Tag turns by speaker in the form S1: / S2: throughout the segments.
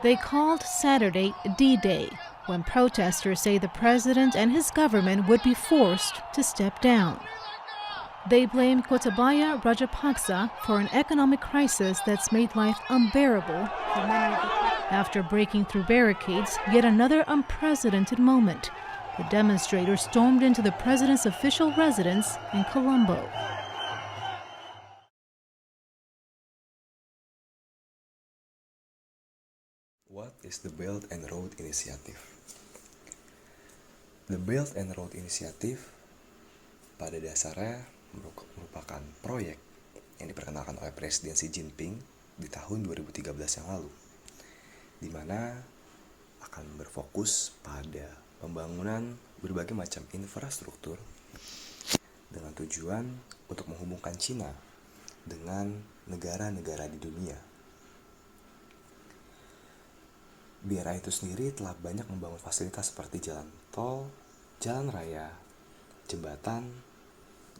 S1: They called Saturday D-Day, when protesters say the president and his government would be forced to step down. They blame Gotabaya Rajapaksa for an economic crisis that's made life unbearable for many of the people. After breaking through barricades, yet another unprecedented moment. The demonstrators stormed into the president's official residence in Colombo.
S2: What is the Belt and Road Initiative? The Belt and Road Initiative pada dasarnya merupakan proyek yang diperkenalkan oleh Presiden Xi Jinping di tahun 2013 yang lalu, di mana akan berfokus pada pembangunan berbagai macam infrastruktur dengan tujuan untuk menghubungkan Cina dengan negara-negara di dunia. BRI itu sendiri telah banyak membangun fasilitas seperti jalan tol, jalan raya, jembatan,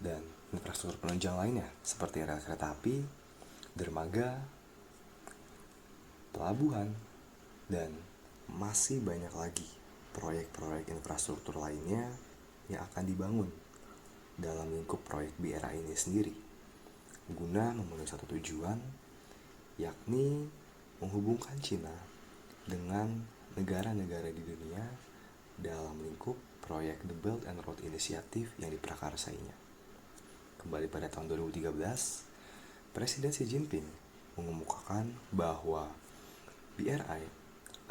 S2: dan infrastruktur penunjang lainnya seperti rel kereta api, dermaga, pelabuhan, dan masih banyak lagi proyek-proyek infrastruktur lainnya yang akan dibangun dalam lingkup proyek BRI ini sendiri guna memenuhi satu tujuan, yakni menghubungkan Cina dengan negara-negara di dunia dalam lingkup proyek The Belt and Road Initiative yang diprakarsainya. Kembali pada tahun 2013, Presiden Xi Jinping mengemukakan bahwa BRI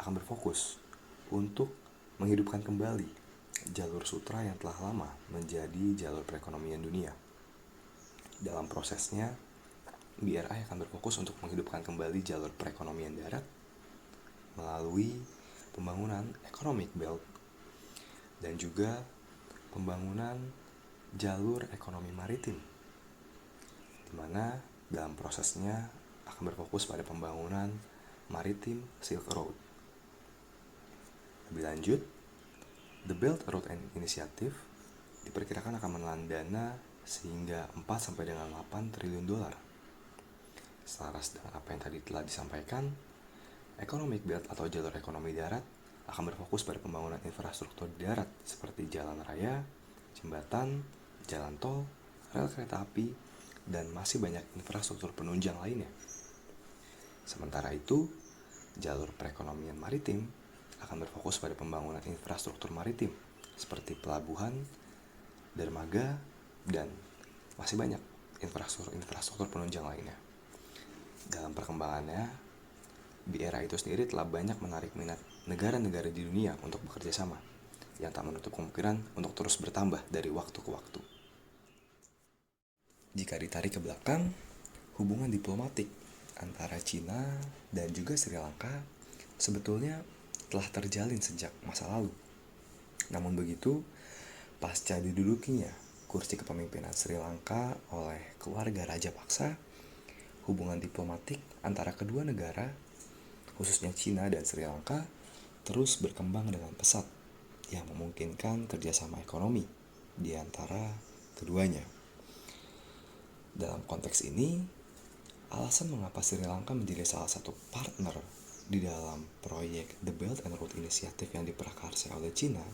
S2: akan berfokus untuk menghidupkan kembali jalur sutra yang telah lama menjadi jalur perekonomian dunia. Dalam prosesnya, BRI akan berfokus untuk menghidupkan kembali jalur perekonomian darat melalui pembangunan economic belt dan juga pembangunan jalur ekonomi maritim, di mana dalam prosesnya akan berfokus pada pembangunan maritim Silk Road. Lebih lanjut, The Belt Road Initiative diperkirakan akan menelan dana sehingga 4 sampai dengan 8 triliun dolar. Selaras dengan apa yang tadi telah disampaikan, Economic Belt atau jalur ekonomi darat akan berfokus pada pembangunan infrastruktur darat seperti jalan raya, jembatan, jalan tol, rel kereta api, dan masih banyak infrastruktur penunjang lainnya. Sementara itu, jalur perekonomian maritim akan berfokus pada pembangunan infrastruktur maritim seperti pelabuhan, dermaga, dan masih banyak infrastruktur penunjang lainnya. Dalam perkembangannya, BRI itu sendiri telah banyak menarik minat negara-negara di dunia untuk bekerja sama, yang tak menutup kemungkinan untuk terus bertambah dari waktu ke waktu. Jika ditarik ke belakang, hubungan diplomatik antara Cina dan juga Sri Lanka sebetulnya telah terjalin sejak masa lalu. Namun begitu, pasca didudukinya kursi kepemimpinan Sri Lanka oleh keluarga Rajapaksa, hubungan diplomatik antara kedua negara, khususnya Cina dan Sri Lanka, terus berkembang dengan pesat yang memungkinkan kerjasama ekonomi di antara keduanya. Dalam konteks ini, alasan mengapa Sri Lanka menjadi salah satu partner di dalam proyek The Belt and Road Initiative yang diprakarsai oleh Cina,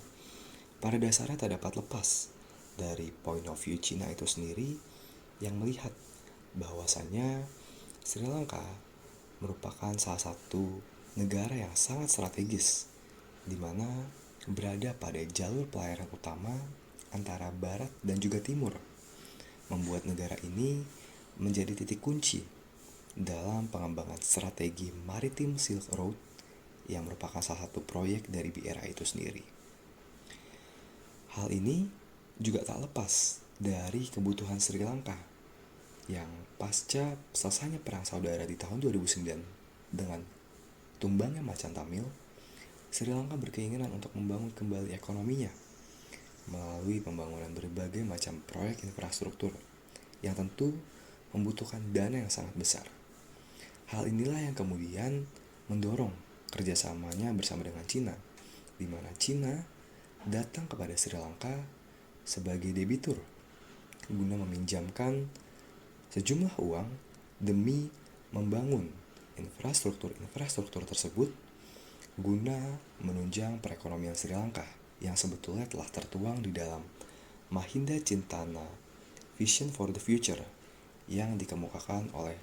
S2: pada dasarnya tak dapat lepas dari point of view Cina itu sendiri yang melihat bahwasannya Sri Lanka merupakan salah satu negara yang sangat strategis, di mana berada pada jalur pelayaran utama antara barat dan juga timur, membuat negara ini menjadi titik kunci dalam pengembangan strategi maritim Silk Road yang merupakan salah satu proyek dari BRI itu sendiri. Hal ini juga tak lepas dari kebutuhan Sri Lanka yang pasca selesainya perang saudara di tahun 2009 dengan tumbangnya Macan Tamil, Sri Lanka berkeinginan untuk membangun kembali ekonominya melalui pembangunan berbagai macam proyek infrastruktur yang tentu membutuhkan dana yang sangat besar. Hal inilah yang kemudian mendorong kerjasamanya bersama dengan Cina, di mana Cina datang kepada Sri Lanka sebagai debitur guna meminjamkan sejumlah uang demi membangun infrastruktur tersebut guna menunjang perekonomian Sri Lanka yang sebetulnya telah tertuang di dalam Mahinda Cintana Vision for the Future yang dikemukakan oleh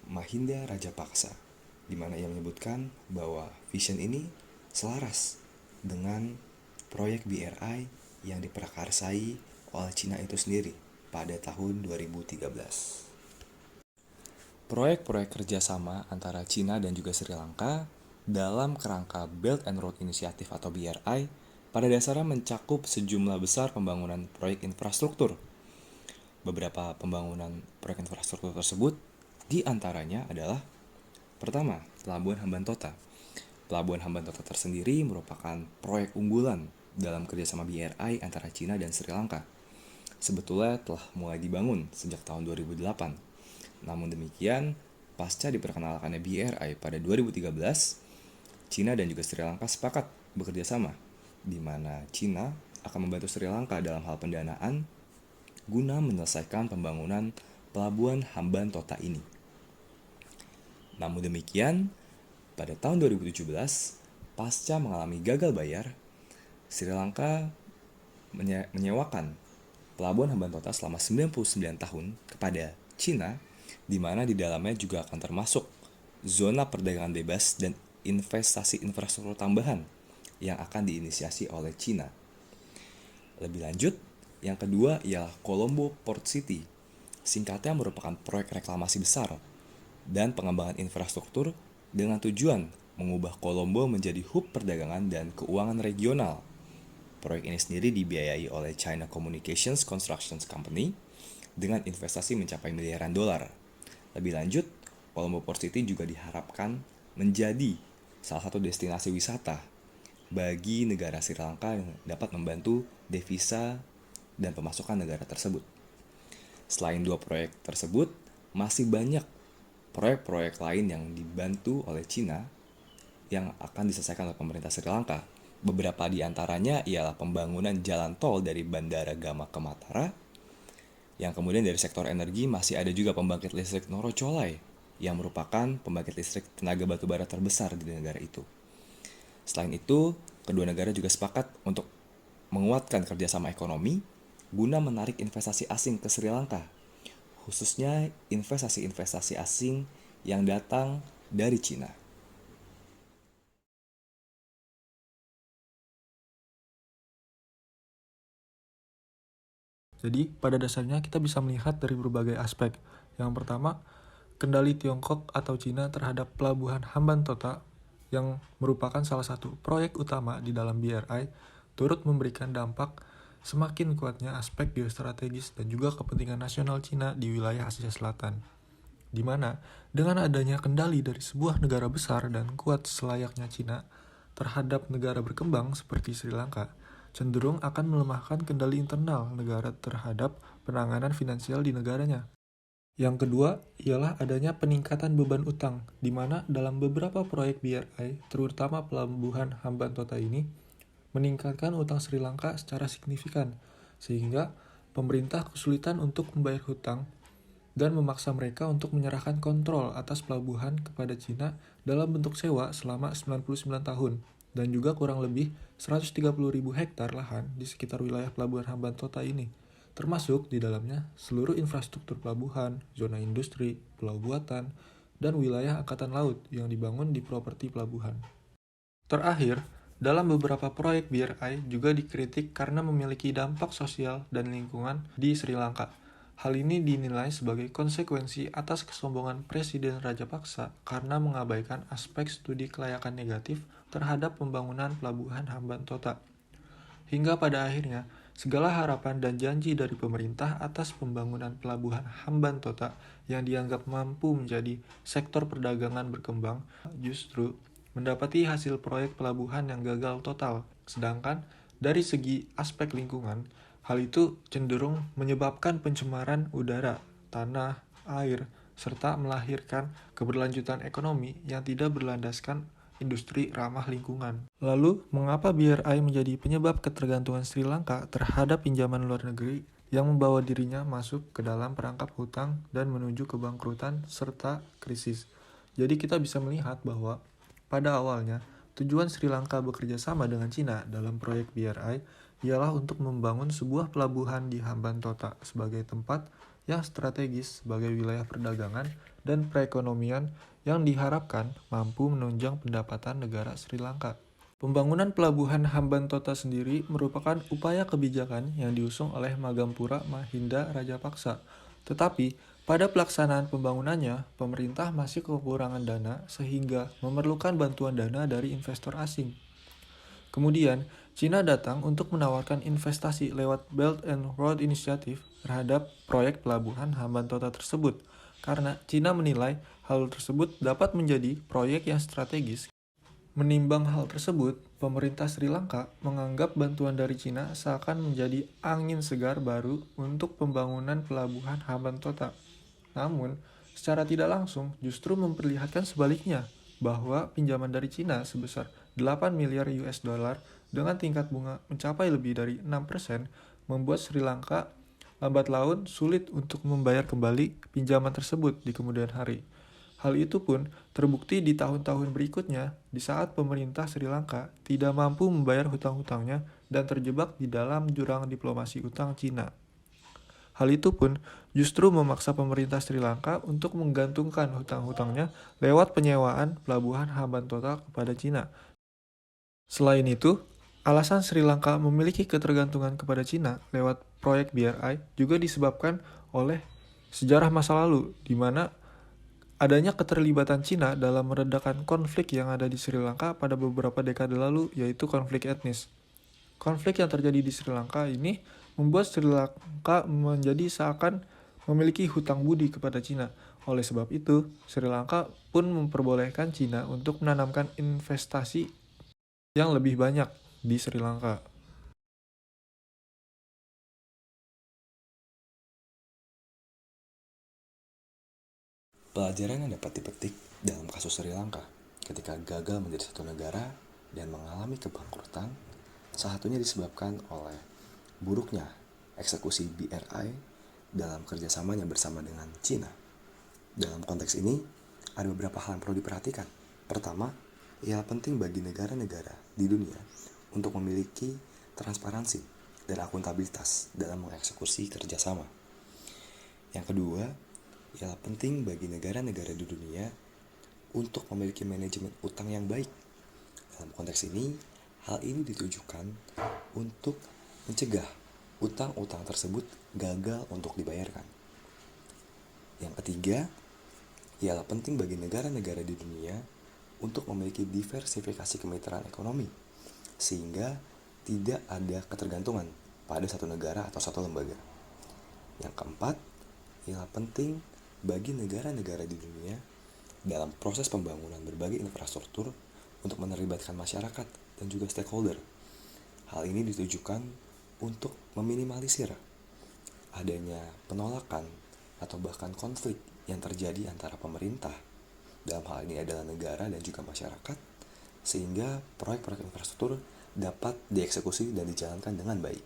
S2: Mahinda Rajapaksa, di mana ia menyebutkan bahwa vision ini selaras dengan proyek BRI yang diprakarsai oleh Cina itu sendiri pada tahun 2013. Proyek-proyek kerjasama antara Cina dan juga Sri Lanka dalam kerangka Belt and Road Initiative atau BRI pada dasarnya mencakup sejumlah besar pembangunan proyek infrastruktur. Beberapa pembangunan proyek infrastruktur tersebut di antaranya adalah pertama, Pelabuhan Hambantota. Pelabuhan Hambantota tersendiri merupakan proyek unggulan dalam kerjasama BRI antara Cina dan Sri Lanka. Sebetulnya telah mulai dibangun sejak tahun 2008. Namun demikian, pasca diperkenalkannya BRI pada 2013, Cina dan juga Sri Lanka sepakat bekerja sama, di mana Cina akan membantu Sri Lanka dalam hal pendanaan guna menyelesaikan pembangunan Pelabuhan Hambantota ini. Namun demikian, pada tahun 2017, pasca mengalami gagal bayar, Sri Lanka menyewakan Pelabuhan Hambantota selama 99 tahun kepada Cina, di mana di dalamnya juga akan termasuk zona perdagangan bebas dan investasi infrastruktur tambahan yang akan diinisiasi oleh Cina. Lebih lanjut, yang kedua ialah Colombo Port City. Singkatnya merupakan proyek reklamasi besar dan pengembangan infrastruktur dengan tujuan mengubah Colombo menjadi hub perdagangan dan keuangan regional. Proyek ini sendiri dibiayai oleh China Communications Construction Company dengan investasi mencapai miliaran dolar. Lebih lanjut, Colombo Port City juga diharapkan menjadi salah satu destinasi wisata bagi negara Sri Lanka yang dapat membantu devisa dan pemasukan negara tersebut. Selain dua proyek tersebut, masih banyak proyek-proyek lain yang dibantu oleh Cina yang akan diselesaikan oleh pemerintah Sri Lanka. Beberapa di antaranya ialah pembangunan jalan tol dari Bandara Gama ke Matara, yang kemudian dari sektor energi masih ada juga pembangkit listrik Norocolai yang merupakan pembangkit listrik tenaga batubara terbesar di negara itu. Selain itu, kedua negara juga sepakat untuk menguatkan kerjasama ekonomi guna menarik investasi asing ke Sri Lanka, khususnya investasi-investasi asing yang datang dari Cina.
S3: Jadi, pada dasarnya kita bisa melihat dari berbagai aspek. Yang pertama, kendali Tiongkok atau Cina terhadap Pelabuhan Hambantota yang merupakan salah satu proyek utama di dalam BRI turut memberikan dampak semakin kuatnya aspek geostrategis dan juga kepentingan nasional Cina di wilayah Asia Selatan. Di mana, dengan adanya kendali dari sebuah negara besar dan kuat selayaknya Cina terhadap negara berkembang seperti Sri Lanka, cenderung akan melemahkan kendali internal negara terhadap penanganan finansial di negaranya. Yang kedua ialah adanya peningkatan beban utang, di mana dalam beberapa proyek BRI, terutama Pelabuhan Hambantota ini, meningkatkan utang Sri Lanka secara signifikan, sehingga pemerintah kesulitan untuk membayar hutang dan memaksa mereka untuk menyerahkan kontrol atas pelabuhan kepada Cina dalam bentuk sewa selama 99 tahun. Dan juga kurang lebih 130.000 hektar lahan di sekitar wilayah Pelabuhan Hambantota ini, termasuk di dalamnya seluruh infrastruktur pelabuhan, zona industri, pulau buatan, dan wilayah angkatan laut yang dibangun di properti pelabuhan. Terakhir, dalam beberapa proyek BRI juga dikritik karena memiliki dampak sosial dan lingkungan di Sri Lanka. Hal ini dinilai sebagai konsekuensi atas kesombongan Presiden Rajapaksa karena mengabaikan aspek studi kelayakan negatif terhadap pembangunan Pelabuhan Hambantota. Hingga pada akhirnya, segala harapan dan janji dari pemerintah atas pembangunan Pelabuhan Hambantota yang dianggap mampu menjadi sektor perdagangan berkembang justru mendapati hasil proyek pelabuhan yang gagal total. Sedangkan dari segi aspek lingkungan, hal itu cenderung menyebabkan pencemaran udara, tanah, air, serta melahirkan keberlanjutan ekonomi yang tidak berlandaskan industri ramah lingkungan. Lalu, mengapa BRI menjadi penyebab ketergantungan Sri Lanka terhadap pinjaman luar negeri yang membawa dirinya masuk ke dalam perangkap hutang dan menuju kebangkrutan serta krisis? Jadi kita bisa melihat bahwa Pada awalnya, tujuan Sri Lanka bekerja sama dengan Cina dalam proyek BRI ialah untuk membangun sebuah pelabuhan di Hambantota sebagai tempat yang strategis sebagai wilayah perdagangan dan perekonomian yang diharapkan mampu menunjang pendapatan negara Sri Lanka. Pembangunan pelabuhan Hambantota sendiri merupakan upaya kebijakan yang diusung oleh Magampura Mahinda Rajapaksa. Tetapi, pada pelaksanaan pembangunannya, pemerintah masih kekurangan dana sehingga memerlukan bantuan dana dari investor asing. Kemudian, Cina datang untuk menawarkan investasi lewat Belt and Road Initiative terhadap proyek pelabuhan Hambantota tersebut, karena Cina menilai hal tersebut dapat menjadi proyek yang strategis. Menimbang hal tersebut, pemerintah Sri Lanka menganggap bantuan dari Cina seakan menjadi angin segar baru untuk pembangunan pelabuhan Hambantota. Namun, secara tidak langsung justru memperlihatkan sebaliknya, bahwa pinjaman dari Cina sebesar 8 miliar US dollar dengan tingkat bunga mencapai lebih dari 6% membuat Sri Lanka lambat laun sulit untuk membayar kembali pinjaman tersebut di kemudian hari. Hal itu pun terbukti di tahun-tahun berikutnya di saat pemerintah Sri Lanka tidak mampu membayar hutang-hutangnya dan terjebak di dalam jurang diplomasi utang Cina. Hal itu pun justru memaksa pemerintah Sri Lanka untuk menggantungkan hutang-hutangnya lewat penyewaan pelabuhan Hambantota kepada Cina. Selain itu, alasan Sri Lanka memiliki ketergantungan kepada Cina lewat proyek BRI juga disebabkan oleh sejarah masa lalu, di mana adanya keterlibatan Cina dalam meredakan konflik yang ada di Sri Lanka pada beberapa dekade lalu, yaitu konflik etnis. Konflik yang terjadi di Sri Lanka ini membuat Sri Lanka menjadi seakan memiliki hutang budi kepada Cina. Oleh sebab itu, Sri Lanka pun memperbolehkan Cina untuk menanamkan investasi yang lebih banyak di Sri Lanka.
S2: Pelajaran yang dapat dipetik dalam kasus Sri Lanka ketika gagal menjadi satu negara dan mengalami kebangkrutan, salah satunya disebabkan oleh buruknya eksekusi BRI dalam kerjasamanya bersama dengan Cina. Dalam konteks ini, ada beberapa hal yang perlu diperhatikan. Pertama, ialah penting bagi negara-negara di dunia untuk memiliki transparansi dan akuntabilitas dalam mengeksekusi kerjasama. Yang kedua, ialah penting bagi negara-negara di dunia untuk memiliki manajemen utang yang baik. Dalam konteks ini, hal ini ditujukan untuk mencegah utang-utang tersebut gagal untuk dibayarkan. Yang ketiga, ialah penting bagi negara-negara di dunia untuk memiliki diversifikasi kemitraan ekonomi, sehingga tidak ada ketergantungan pada satu negara atau satu lembaga. Yang keempat, ialah penting bagi negara-negara di dunia dalam proses pembangunan berbagai infrastruktur untuk menerlibatkan masyarakat dan juga stakeholder. Hal ini ditujukan untuk meminimalisir adanya penolakan atau bahkan konflik yang terjadi antara pemerintah, dalam hal ini adalah negara dan juga masyarakat, sehingga proyek-proyek infrastruktur dapat dieksekusi dan dijalankan dengan baik.